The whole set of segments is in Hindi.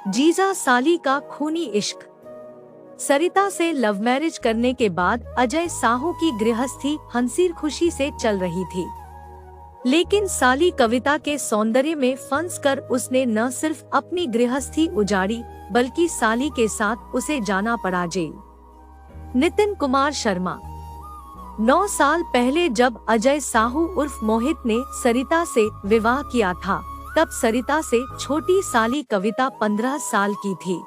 जीजा साली का खूनी इश्क। सरिता से लव मैरिज करने के बाद अजय साहू की गृहस्थी हंसी खुशी से चल रही थी, लेकिन साली कविता के सौंदर्य में फंसकर उसने न सिर्फ अपनी गृहस्थी उजाड़ी बल्कि साली के साथ उसे जाना पड़ा जेल। नितिन कुमार शर्मा। 9 साल पहले जब अजय साहू उर्फ मोहित ने सरिता से विवाह किया था, तब सरिता से छोटी साली कविता 15 साल की थी।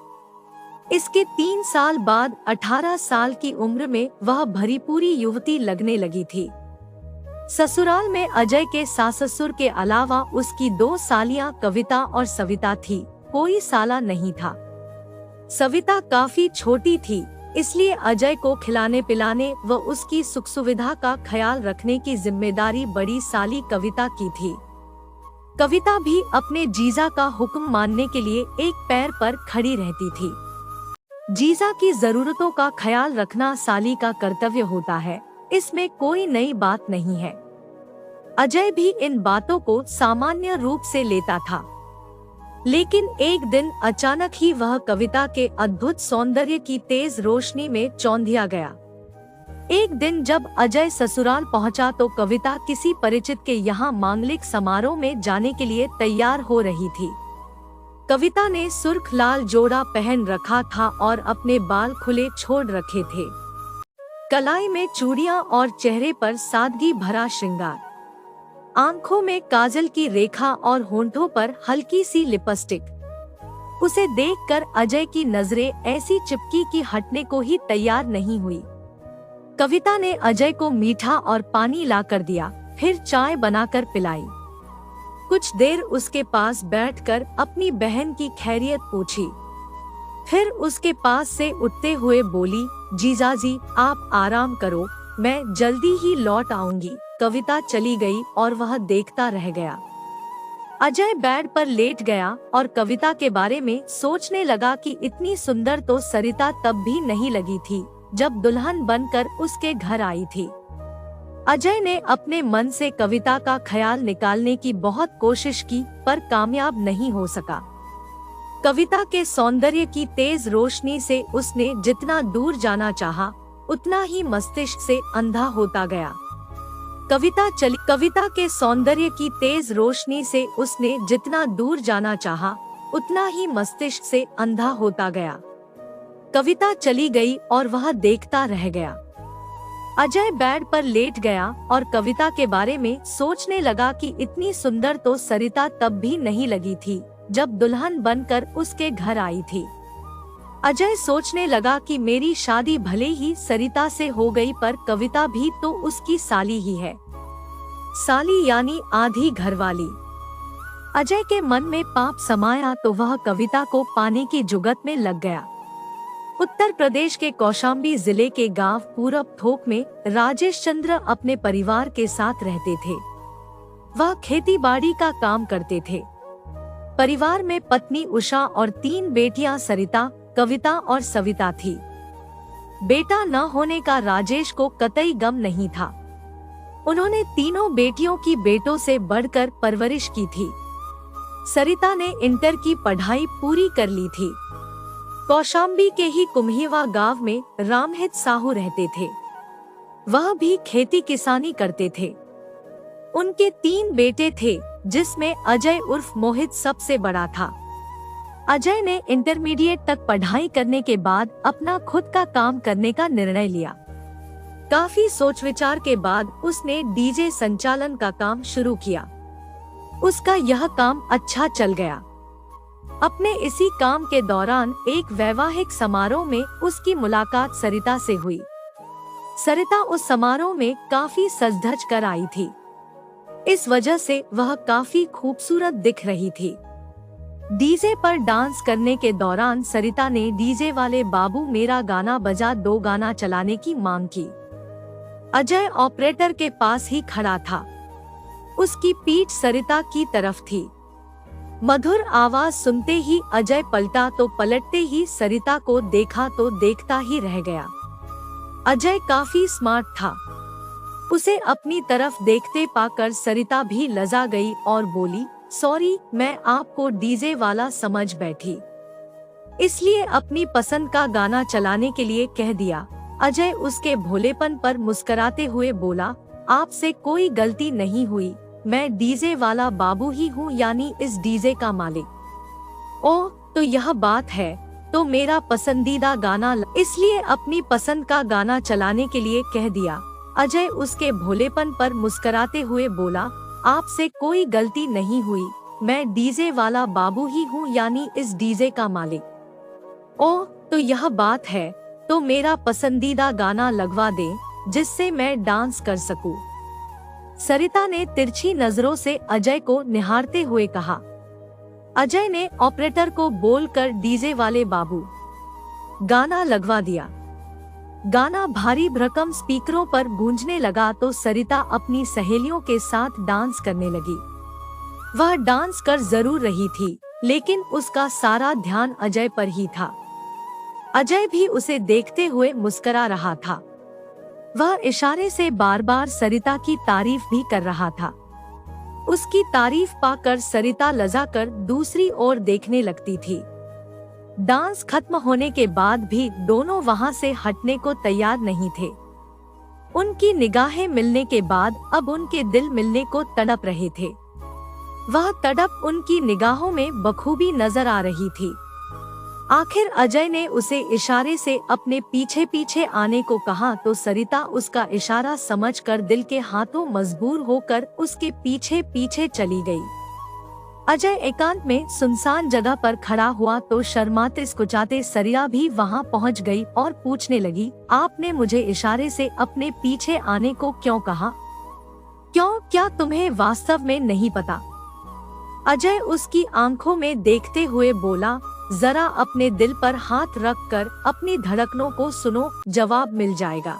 इसके 3 साल बाद 18 साल की उम्र में वह भरी पूरी युवती लगने लगी थी। ससुराल में अजय के सास ससुर के अलावा उसकी 2 सालियां कविता और सविता थी, कोई साला नहीं था। सविता काफी छोटी थी, इसलिए अजय को खिलाने पिलाने व उसकी सुख सुविधा का ख्याल रखने की जिम्मेदारी बड़ी साली कविता की थी। कविता भी अपने जीजा का हुक्म मानने के लिए एक पैर पर खड़ी रहती थी। जीजा की जरूरतों का ख्याल रखना साली का कर्तव्य होता है, इसमें कोई नई बात नहीं है। अजय भी इन बातों को सामान्य रूप से लेता था, लेकिन एक दिन अचानक ही वह कविता के अद्भुत सौंदर्य की तेज रोशनी में चौंधिया गया। एक दिन जब अजय ससुराल पहुंचा तो कविता किसी परिचित के यहाँ मांगलिक समारोह में जाने के लिए तैयार हो रही थी। कविता ने सुर्ख लाल जोड़ा पहन रखा था और अपने बाल खुले छोड़ रखे थे। कलाई में चूड़ियां और चेहरे पर सादगी भरा श्रृंगार, आंखों में काजल की रेखा और होंठों पर हल्की सी लिपस्टिक। उसे देखकर अजय की नजरें ऐसी चिपकी कि हटने को ही तैयार नहीं हुई। कविता ने अजय को मीठा और पानी लाकर दिया, फिर चाय बनाकर पिलाई। कुछ देर उसके पास बैठकर अपनी बहन की खैरियत पूछी, फिर उसके पास से उठते हुए बोली, जीजाजी आप आराम करो, मैं जल्दी ही लौट आऊंगी। कविता चली गई और वह देखता रह गया। अजय बेड पर लेट गया और कविता के बारे में सोचने लगा कि इतनी सुंदर तो सरिता तब भी नहीं लगी थी जब दुल्हन बनकर उसके घर आई थी। अजय ने अपने मन से कविता का ख्याल निकालने की बहुत कोशिश की, पर कामयाब नहीं हो सका। कविता के सौंदर्य की तेज रोशनी से उसने जितना दूर जाना चाहा, उतना ही मस्तिष्क से अंधा होता गया। कविता के सौंदर्य की तेज रोशनी से उसने जितना दूर जाना चाहा, उतना ही मस्तिष्क से अंधा होता गया। कविता चली गई और वह देखता रह गया। अजय बेड पर लेट गया और कविता के बारे में सोचने लगा कि इतनी सुंदर तो सरिता तब भी नहीं लगी थी जब दुल्हन बनकर उसके घर आई थी। अजय सोचने लगा कि मेरी शादी भले ही सरिता से हो गई, पर कविता भी तो उसकी साली ही है। साली यानी आधी घरवाली। अजय के मन में पाप समाया तो वह कविता को पाने की जुगत में लग गया। उत्तर प्रदेश के कौशाम्बी जिले के गांव पूरब थोक में राजेश चंद्र अपने परिवार के साथ रहते थे। वह खेती बाड़ी का काम करते थे। परिवार में पत्नी उषा और 3 बेटियां सरिता, कविता और सविता थी। बेटा न होने का राजेश को कतई गम नहीं था। उन्होंने तीनों बेटियों की बेटों से बढ़कर परवरिश की थी। सरिता ने इंटर की पढ़ाई पूरी कर ली थी। कौशाम्बी के ही कुम्हीवा गांव में रामहित साहू रहते थे। वह भी खेती किसानी करते थे। उनके 3 बेटे थे, जिसमें अजय उर्फ मोहित सबसे बड़ा था। अजय ने इंटरमीडिएट तक पढ़ाई करने के बाद अपना खुद का काम करने का निर्णय लिया। काफी सोच विचार के बाद उसने डीजे संचालन का काम शुरू किया। उसका यह काम अच्छा चल गया। अपने इसी काम के दौरान एक वैवाहिक समारोह में उसकी मुलाकात सरिता से हुई। सरिता उस समारोह में काफी सज धज कर आई थी। इस वजह से वह काफी खूबसूरत दिख रही थी। डीजे पर डांस करने के दौरान सरिता ने डीजे वाले बाबू मेरा गाना बजा दो गाना चलाने की मांग की। अजय ऑपरेटर के पास ही खड़ा था। उसकी पीठ सरिता की तरफ थी। मधुर आवाज सुनते ही अजय पलटा तो पलटते ही सरिता को देखा तो देखता ही रह गया। अजय काफी स्मार्ट था। उसे अपनी तरफ देखते पाकर सरिता भी लजा गई और बोली, सॉरी मैं आपको डीजे वाला समझ बैठी। इसलिए अपनी पसंद का गाना चलाने के लिए कह दिया। अजय उसके भोलेपन पर मुस्कुराते हुए बोला, आपसे कोई गलती नहीं हुई, मैं डीजे वाला बाबू ही हूँ, यानी इस डीजे का मालिक। ओह, तो यह बात है, तो मेरा पसंदीदा गाना इसलिए अपनी पसंद का गाना चलाने के लिए कह दिया। अजय उसके भोलेपन पर मुस्कुराते हुए बोला, आपसे कोई गलती नहीं हुई, मैं डीजे वाला बाबू ही हूँ, यानी इस डीजे का मालिक। ओह, तो यह बात है, तो मेरा पसंदीदा गाना लगवा दें, जिससे मैं डांस कर सकूं। सरिता ने तिरछी नजरों से अजय को निहारते हुए कहा। अजय ने ऑपरेटर को बोलकर डीजे वाले बाबू गाना लगवा दिया। गाना भारी भरकम स्पीकरों पर गूंजने लगा तो सरिता अपनी सहेलियों के साथ डांस करने लगी। वह डांस कर जरूर रही थी, लेकिन उसका सारा ध्यान अजय पर ही था। अजय भी उसे देखते हुए मुस्कुरा रहा था। वह इशारे से बार बार सरिता की तारीफ भी कर रहा था। उसकी तारीफ पाकर सरिता लजाकर दूसरी ओर देखने लगती थी। डांस खत्म होने के बाद भी दोनों वहां से हटने को तैयार नहीं थे। उनकी निगाहें मिलने के बाद अब उनके दिल मिलने को तड़प रहे थे। वह तड़प उनकी निगाहों में बखूबी नजर आ रही थी। आखिर अजय ने उसे इशारे से अपने पीछे पीछे आने को कहा तो सरिता उसका इशारा समझकर दिल के हाथों मजबूर होकर उसके पीछे पीछे चली गई। अजय एकांत में सुनसान जगह पर खड़ा हुआ तो शर्माते स्कुचाते सरिता भी वहां पहुंच गई और पूछने लगी, आपने मुझे इशारे से अपने पीछे आने को क्यों कहा? क्यों, क्या तुम्हें वास्तव में नहीं पता? अजय उसकी आंखों में देखते हुए बोला, जरा अपने दिल पर हाथ रख कर अपनी धड़कनों को सुनो, जवाब मिल जाएगा।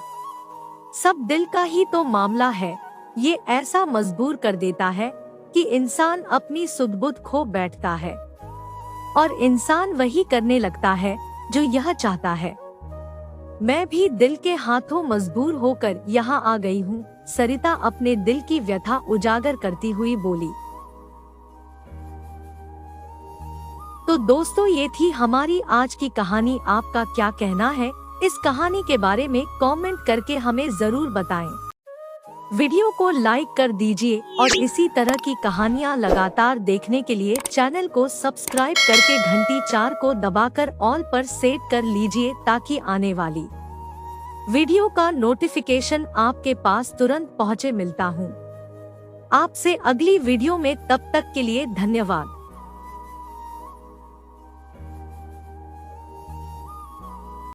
सब दिल का ही तो मामला है। ये ऐसा मजबूर कर देता है कि इंसान अपनी सुध-बुध खो बैठता है और इंसान वही करने लगता है जो यह चाहता है। मैं भी दिल के हाथों मजबूर होकर यहाँ आ गई हूँ, सरिता अपने दिल की व्यथा उजागर करती हुई बोली। तो दोस्तों, ये थी हमारी आज की कहानी। आपका क्या कहना है इस कहानी के बारे में कमेंट करके हमें जरूर बताएं। वीडियो को लाइक कर दीजिए और इसी तरह की कहानियाँ लगातार देखने के लिए चैनल को सब्सक्राइब करके घंटी 4 को दबाकर ऑल पर सेट कर लीजिए ताकि आने वाली वीडियो का नोटिफिकेशन आपके पास तुरंत पहुँचे। मिलता हूँ आपसे अगली वीडियो में, तब तक के लिए धन्यवाद।